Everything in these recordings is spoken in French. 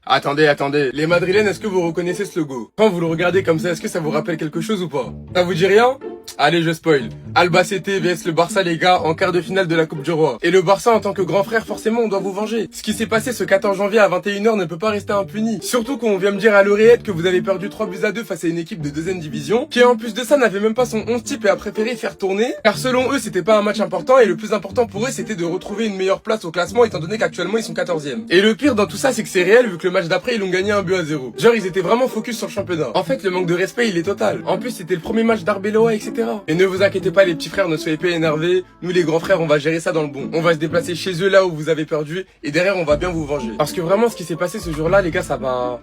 Attendez, les Madrilènes, est-ce que vous reconnaissez ce logo? Quand vous le regardez comme ça, est-ce que ça vous rappelle quelque chose ou pas? Ça vous dit rien? Allez, je spoil. Albacete vs le Barça, les gars, en quart de finale de la Coupe du Roi. Et le Barça, en tant que grand frère, forcément, on doit vous venger. Ce qui s'est passé ce 14 janvier à 21h ne peut pas rester impuni. Surtout qu'on vient me dire à l'oreillette que vous avez perdu 3-2 face à une équipe de 2e division, qui en plus de ça n'avait même pas son 11 type et a préféré faire tourner, car selon eux, c'était pas un match important et le plus important pour eux, c'était de retrouver une meilleure place au classement étant donné qu'actuellement ils sont 14e. Et le pire dans tout ça, c'est que c'est réel vu que le match d'après, ils l'ont gagné 1-0. Genre, ils étaient vraiment focus sur le championnat. En fait, le manque de respect, il est total. En plus, c'était le premier match d'Arbeloa, etc. Et ne vous inquiétez pas les petits frères, ne soyez pas énervés. Nous les grands frères, on va gérer ça dans le bon. On va se déplacer chez eux là où vous avez perdu et derrière on va bien vous venger. Parce que vraiment ce qui s'est passé ce jour-là les gars, ça va...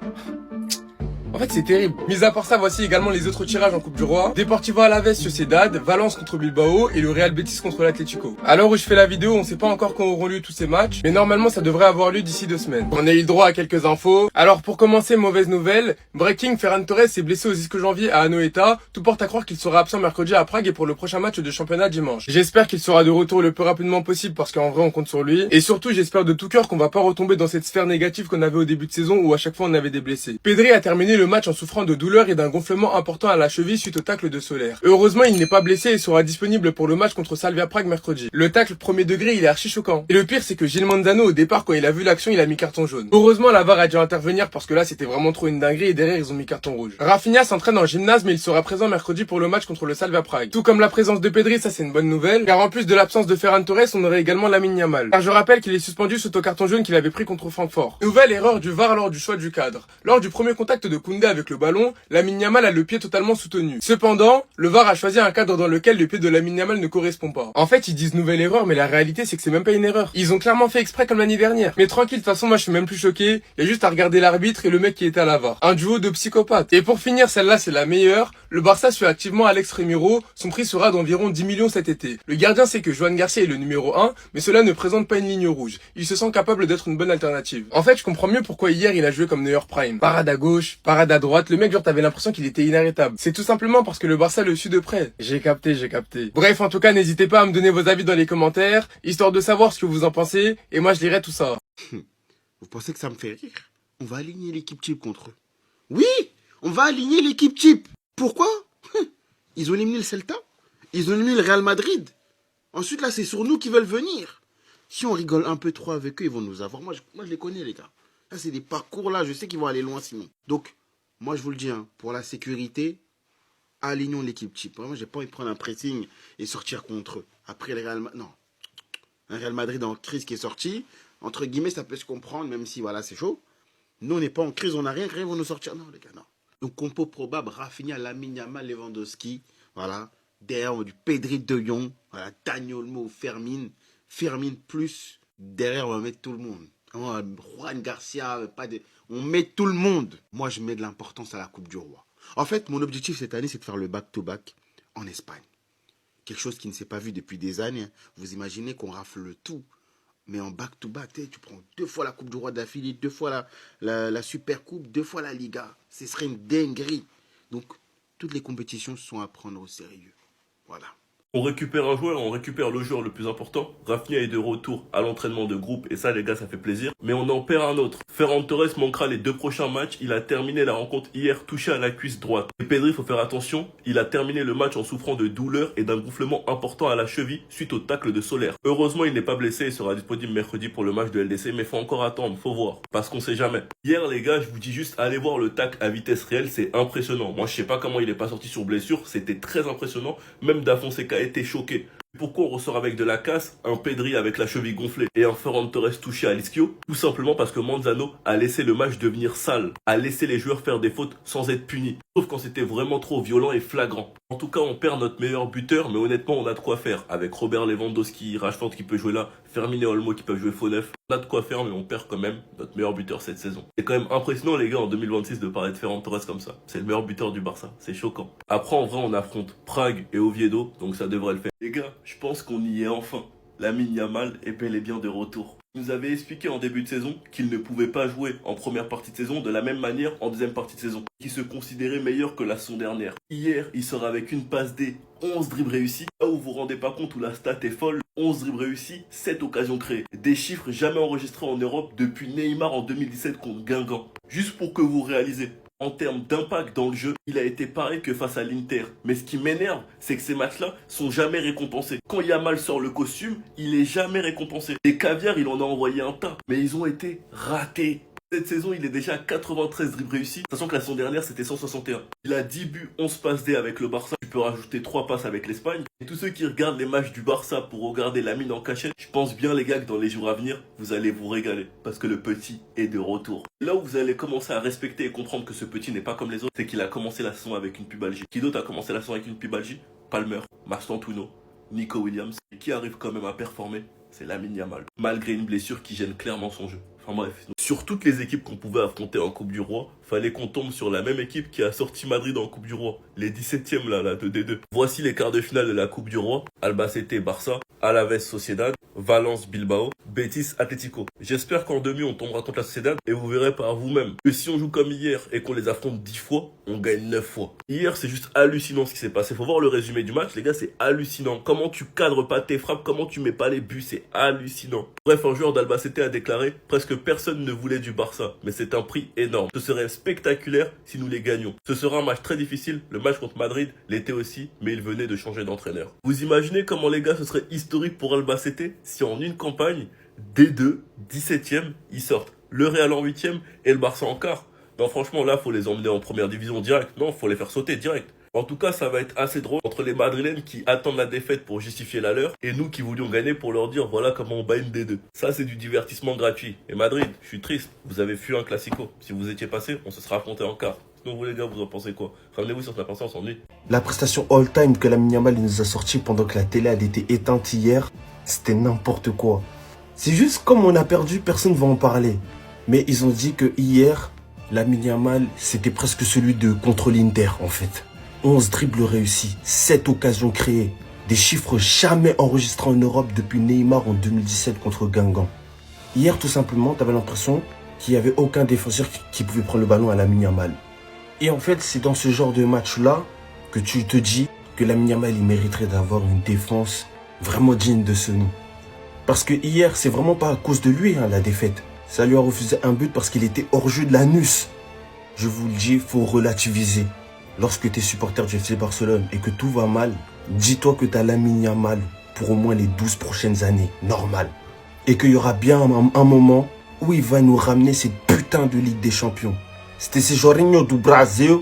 En fait, c'est terrible. Mis à part ça, voici également les autres tirages en Coupe du Roi. Deportivo Alavés Sociedad, Valence contre Bilbao et le Real Betis contre l'Atlético. À l'heure où je fais la vidéo, on sait pas encore quand auront lieu tous ces matchs, mais normalement ça devrait avoir lieu d'ici 2 semaines. On a eu le droit à quelques infos. Alors pour commencer, mauvaise nouvelle, Breaking Ferran Torres s'est blessé au 10 janvier à Anoeta. Tout porte à croire qu'il sera absent mercredi à Prague et pour le prochain match de championnat dimanche. J'espère qu'il sera de retour le plus rapidement possible parce qu'en vrai on compte sur lui. Et surtout j'espère de tout cœur qu'on va pas retomber dans cette sphère négative qu'on avait au début de saison où à chaque fois on avait des blessés. Pedri a terminé le match en souffrant de douleur et d'un gonflement important à la cheville suite au tacle de Soler. Heureusement, il n'est pas blessé et sera disponible pour le match contre Slavia Prague mercredi. Le tacle premier degré, il est archi choquant. Et le pire, c'est que Gil Manzano, au départ, quand il a vu l'action, il a mis carton jaune. Heureusement, la VAR a dû intervenir parce que là, c'était vraiment trop une dinguerie et derrière, ils ont mis carton rouge. Rafinha s'entraîne en gymnase, mais il sera présent mercredi pour le match contre le Slavia Prague. Tout comme la présence de Pedri, ça c'est une bonne nouvelle, car en plus de l'absence de Ferran Torres, on aurait également Lamine Yamal. Car je rappelle qu'il est suspendu suite au carton jaune qu'il avait pris contre Francfort. Nouvelle erreur du VAR lors du choix du cadre. Lors du premier contact de Koundé avec le ballon, Lamine Yamal a le pied totalement soutenu. Cependant, le VAR a choisi un cadre dans lequel le pied de Lamine Yamal ne correspond pas. En fait, ils disent nouvelle erreur, mais la réalité c'est que c'est même pas une erreur. Ils ont clairement fait exprès comme l'année dernière. Mais tranquille, de toute façon, moi je suis même plus choqué. Il y a juste à regarder l'arbitre et le mec qui était à la VAR. Un duo de psychopathes. Et pour finir, celle-là c'est la meilleure. Le Barça suit activement Alex Remiro. Son prix sera d'environ 10 millions cet été. Le gardien sait que Joan Garcia est le numéro 1, mais cela ne présente pas une ligne rouge. Il se sent capable d'être une bonne alternative. En fait, je comprends mieux pourquoi hier il a joué comme Neuer Prime. Parade à gauche, parade à droite. Le mec, genre, t'avais l'impression qu'il était inarrêtable. C'est tout simplement parce que le Barça le suit de près. J'ai capté. Bref, en tout cas, n'hésitez pas à me donner vos avis dans les commentaires, histoire de savoir ce que vous en pensez, et moi je lirai tout ça. Vous pensez que ça me fait rire? On va aligner l'équipe type contre eux. Oui, on va aligner l'équipe type. Pourquoi? Ils ont éliminé le Celta, ils ont éliminé le Real Madrid. Ensuite, là, c'est sur nous qu'ils veulent venir. Si on rigole un peu trop avec eux, ils vont nous avoir. Moi, je les connais, les gars. Là, c'est des parcours, là, je sais qu'ils vont aller loin sinon. Donc, moi, je vous le dis, hein, pour la sécurité, alignons l'équipe type. Moi, j'ai pas envie de prendre un pressing et sortir contre eux. Après, le Real Madrid, non. Un Real Madrid en crise qui est sorti, entre guillemets, ça peut se comprendre, même si, voilà, c'est chaud. Nous, on n'est pas en crise, on n'a rien, ils vont nous sortir. Non, les gars, non. Donc, compo probable, Rafinha, Lamine Yamal, Lewandowski, voilà. Derrière, du Pedri de Jong, voilà, Dani Olmo, Fermin plus. Derrière, on va mettre tout le monde. Juan Garcia, on met tout le monde. Moi, je mets de l'importance à la Coupe du Roi. En fait, mon objectif cette année, c'est de faire le back-to-back en Espagne. Quelque chose qui ne s'est pas vu depuis des années. Vous imaginez qu'on rafle le tout. Mais en back-to-back, tu prends 2 fois la Coupe du Roi d'affilée, 2 fois la Super Coupe, 2 fois la Liga. Ce serait une dinguerie. Donc, toutes les compétitions sont à prendre au sérieux. Voilà. On récupère un joueur, on récupère le joueur le plus important. Rafinha est de retour à l'entraînement de groupe et ça les gars ça fait plaisir. Mais on en perd un autre. Ferran Torres manquera les 2 prochains matchs. Il a terminé la rencontre hier touché à la cuisse droite. Et Pedri, faut faire attention, il a terminé le match en souffrant de douleur et d'un gonflement important à la cheville suite au tacle de Soler. Heureusement il n'est pas blessé et sera disponible mercredi pour le match de LDC, mais faut encore attendre, faut voir. Parce qu'on sait jamais. Hier les gars, je vous dis juste, allez voir le tacle à vitesse réelle, c'est impressionnant. Moi je sais pas comment il est pas sorti sur blessure, c'était très impressionnant. Même Da Fonseca était choqué. Pourquoi on ressort avec de la casse, un Pedri avec la cheville gonflée et un Ferran Torres touché à l'ischio? Tout simplement parce que Manzano a laissé le match devenir sale, a laissé les joueurs faire des fautes sans être punis, sauf quand c'était vraiment trop violent et flagrant. En tout cas, on perd notre meilleur buteur, mais honnêtement, on a de quoi faire. Avec Robert Lewandowski, Rashford qui peut jouer là, Fermin et Olmo qui peuvent jouer faux neuf. On a de quoi faire, mais on perd quand même notre meilleur buteur cette saison. C'est quand même impressionnant les gars en 2026 de parler de Ferran Torres comme ça. C'est le meilleur buteur du Barça, c'est choquant. Après en vrai on affronte Prague et Oviedo, donc ça devrait le faire. Les gars, je pense qu'on y est enfin. Lamine Yamal est bel et bien de retour. Il nous avait expliqué en début de saison qu'il ne pouvait pas jouer en première partie de saison de la même manière en deuxième partie de saison, qu'il se considérait meilleur que la saison dernière. Hier, il sort avec une passe D, 11 dribbles réussis. Là où vous vous rendez pas compte où la stat est folle, 11 dribbles réussis, 7 occasions créées. Des chiffres jamais enregistrés en Europe depuis Neymar en 2017 contre Guingamp. Juste pour que vous réalisez. En termes d'impact dans le jeu, il a été pareil que face à l'Inter. Mais ce qui m'énerve, c'est que ces matchs-là sont jamais récompensés. Quand Yamal sort le costume, il est jamais récompensé. Les caviars, il en a envoyé un tas. Mais ils ont été ratés. Cette saison, il est déjà à 93 dribbles réussis, sachant que la saison dernière, c'était 161. Il a 10 buts, 11 passes D avec le Barça. Tu peux rajouter 3 passes avec l'Espagne. Et tous ceux qui regardent les matchs du Barça pour regarder Lamine en cachette, je pense bien, les gars, que dans les jours à venir, vous allez vous régaler. Parce que le petit est de retour. Là où vous allez commencer à respecter et comprendre que ce petit n'est pas comme les autres, c'est qu'il a commencé la saison avec une pubalgie. Qui d'autre a commencé la saison avec une pubalgie? Palmer, Mastantuono, Nico Williams. Et qui arrive quand même à performer? C'est Lamine Yamal. Malgré une blessure qui gêne clairement son jeu. Enfin bref, sur toutes les équipes qu'on pouvait affronter en Coupe du Roi, fallait qu'on tombe sur la même équipe qui a sorti Madrid en Coupe du Roi. Les 17e là de D2. Voici les quarts de finale de la Coupe du Roi. Albacete Barça, Alaves Sociedad, Valence Bilbao, Betis Atlético. J'espère qu'en demi on tombera contre la Sociedad et vous verrez par vous-même que si on joue comme hier et qu'on les affronte 10 fois, on gagne 9 fois. Hier c'est juste hallucinant ce qui s'est passé. Faut voir le résumé du match, les gars, c'est hallucinant. Comment tu cadres pas tes frappes, comment tu mets pas les buts, c'est hallucinant. Bref, un joueur d'Albacete a déclaré: presque personne ne voulait du Barça, mais c'est un prix énorme. Ce serait spectaculaire si nous les gagnions. Ce sera un match très difficile, le match contre Madrid l'était aussi, mais il venait de changer d'entraîneur. Vous imaginez comment, les gars, ce serait historique pour Albacete si en une campagne, D2, 17e, ils sortent le Real en 8e et le Barça en quart. Non, franchement, là, faut les emmener en première division direct. Non, faut les faire sauter direct. En tout cas, ça va être assez drôle entre les Madrilènes qui attendent la défaite pour justifier la leur et nous qui voulions gagner pour leur dire voilà comment on bat une D2. Ça, c'est du divertissement gratuit. Et Madrid, je suis triste, vous avez fui un classico. Si vous étiez passé, on se serait affronté en quart. Sinon, vous les gars, vous en pensez quoi? Ramenez-vous sur la pensée, on s'ennuie. La prestation all-time que Lamine Yamal nous a sortie pendant que la télé elle était éteinte hier, c'était n'importe quoi. C'est juste comme on a perdu, personne ne va en parler. Mais ils ont dit que hier, Lamine Yamal, c'était presque celui de contre l'Inter en fait. 11 dribbles réussis, 7 occasions créées. Des chiffres jamais enregistrés en Europe depuis Neymar en 2017 contre Guingamp. Hier, tout simplement, tu avais l'impression qu'il n'y avait aucun défenseur qui pouvait prendre le ballon à Lamine Yamal. Et en fait, c'est dans ce genre de match-là que tu te dis que Lamine Yamal, il mériterait d'avoir une défense vraiment digne de ce nom. Parce que hier, c'est vraiment pas à cause de lui, la défaite. Ça lui a refusé un but parce qu'il était hors jeu de l'anus. Je vous le dis, il faut relativiser. Lorsque tu es supporter du FC Barcelone et que tout va mal, dis-toi que tu as Lamine Yamal pour au moins les 12 prochaines années, normal. Et qu'il y aura bien un moment où il va nous ramener cette putain de Ligue des Champions. C'était ce Jorginho du Brasil.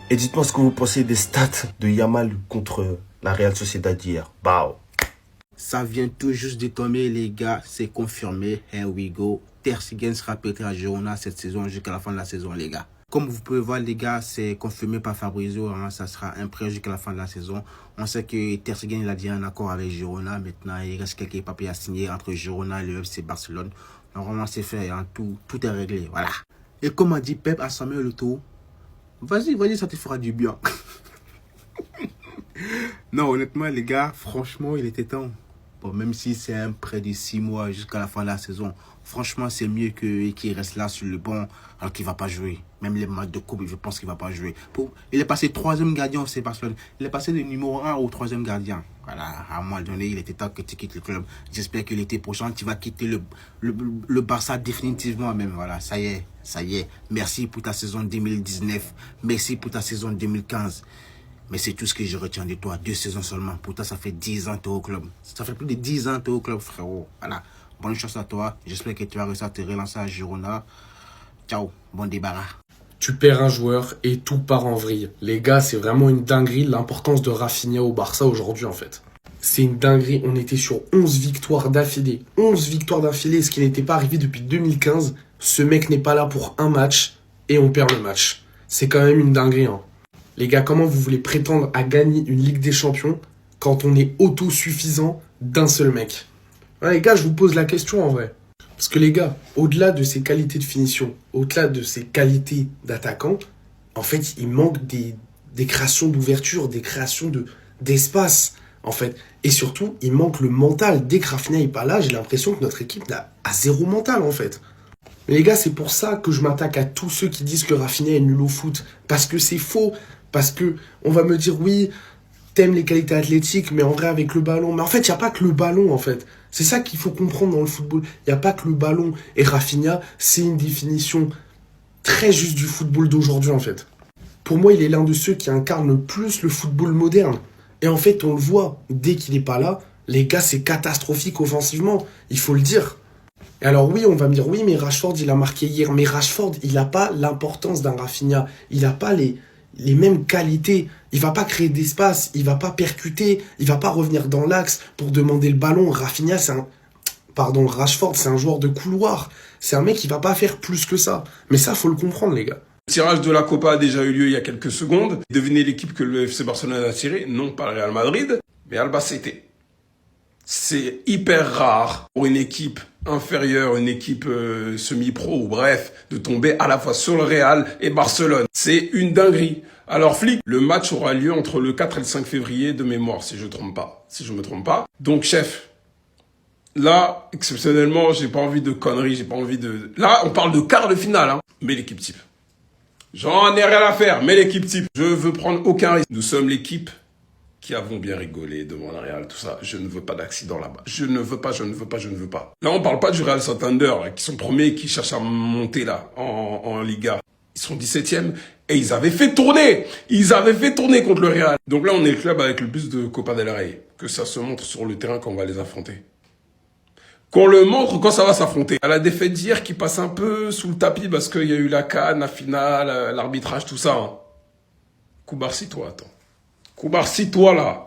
Et dites-moi ce que vous pensez des stats de Yamal contre la Real Sociedad d'hier. Bao. Ça vient tout juste de tomber, les gars. C'est confirmé. Here we go. Ter Stegen sera prêté à Girona cette saison jusqu'à la fin de la saison, les gars. Comme vous pouvez voir, les gars, c'est confirmé par Fabrizio. Ça sera un prêt jusqu'à la fin de la saison. On sait que Ter Stegen, il a dit un accord avec Girona. Maintenant, il reste quelques papiers à signer entre Girona et le FC Barcelone. Normalement, c'est fait. Tout est réglé. Voilà. Et comme a dit Pep à Samuel Eto'o, vas-y, ça te fera du bien. Non, honnêtement, les gars, franchement, il était temps. Bon, même si c'est un prêt de 6 mois jusqu'à la fin de la saison, franchement, c'est mieux qu'il reste là sur le banc alors qu'il ne va pas jouer. Même les matchs de coupe, je pense qu'il ne va pas jouer. Il est passé 3e gardien au FC Barcelone. Il est passé de numéro 1 au 3e gardien. Voilà, à un moment donné, il était temps que tu quittes le club. J'espère que l'été prochain, tu vas quitter le Barça définitivement même. Voilà, ça y est. Merci pour ta saison 2019. Merci pour ta saison 2015. Mais c'est tout ce que je retiens de toi. 2 saisons seulement. Pour toi, ça fait 10 ans que tu es au club. Ça fait plus de 10 ans que tu es au club, frérot. Voilà. Bonne chance à toi. J'espère que tu vas réussir à te relancer à Girona. Ciao. Bon débarras. Tu perds un joueur et tout part en vrille. Les gars, c'est vraiment une dinguerie l'importance de Rafinha au Barça aujourd'hui en fait. C'est une dinguerie. On était sur 11 victoires d'affilée. 11 victoires d'affilée, ce qui n'était pas arrivé depuis 2015. Ce mec n'est pas là pour un match et on perd le match. C'est quand même une dinguerie, hein. Les gars, comment vous voulez prétendre à gagner une Ligue des Champions quand on est autosuffisant d'un seul mec? Ouais, les gars, je vous pose la question en vrai. Parce que les gars, au-delà de ses qualités de finition, au-delà de ses qualités d'attaquant, en fait, il manque des créations d'ouverture, des créations d'espace, en fait. Et surtout, il manque le mental. Dès que Rafinha n'est pas là, j'ai l'impression que notre équipe a zéro mental, en fait. Mais les gars, c'est pour ça que je m'attaque à tous ceux qui disent que Rafinha est nul au foot. Parce que c'est faux. Parce que on va me dire, oui, t'aimes les qualités athlétiques, mais en vrai avec le ballon. Mais en fait, il n'y a pas que le ballon, en fait. C'est ça qu'il faut comprendre dans le football. Il n'y a pas que le ballon. Et Rafinha, c'est une définition très juste du football d'aujourd'hui, en fait. Pour moi, il est l'un de ceux qui incarnent le plus le football moderne. Et en fait, on le voit, dès qu'il n'est pas là, les gars, c'est catastrophique offensivement. Il faut le dire. Et alors oui, on va me dire, oui, mais Rashford, il a marqué hier. Mais Rashford, il n'a pas l'importance d'un Rafinha. Il n'a pas les mêmes qualités. Il va pas créer d'espace, il va pas percuter, il va pas revenir dans l'axe pour demander le ballon. Rafinha, Rashford, c'est un joueur de couloir. C'est un mec qui va pas faire plus que ça. Mais ça, faut le comprendre, les gars. Le tirage de la Copa a déjà eu lieu il y a quelques secondes. Devinez l'équipe que le FC Barcelone a tiré. Non pas le Real Madrid, mais Albacete. C'est hyper rare pour une équipe inférieure, une équipe semi-pro ou bref, de tomber à la fois sur le Real et Barcelone. C'est une dinguerie. Alors Flick, le match aura lieu entre le 4 et le 5 février de mémoire, si je me trompe pas. Donc chef, là, exceptionnellement, j'ai pas envie de conneries, Là, on parle de quart de finale, hein. Mais l'équipe type. J'en ai rien à faire, mais l'équipe type. Je veux prendre aucun risque. Nous sommes l'équipe qui avons bien rigolé devant le Real, tout ça. Je ne veux pas d'accident là-bas. Je ne veux pas. Là, on parle pas du Real Santander, là, qui sont premiers, qui cherchent à monter là, en Liga. Ils sont 17e et ils avaient fait tourner. Contre le Real. Donc là, on est le club avec le plus de Copa del Rey. Que ça se montre sur le terrain quand on va les affronter. Qu'on le montre quand ça va s'affronter. À la défaite d'hier qui passe un peu sous le tapis parce qu'il y a eu la CAN, la finale, l'arbitrage, tout ça. Hein. Koubarsi, toi, attends. Koubarsi, toi, là.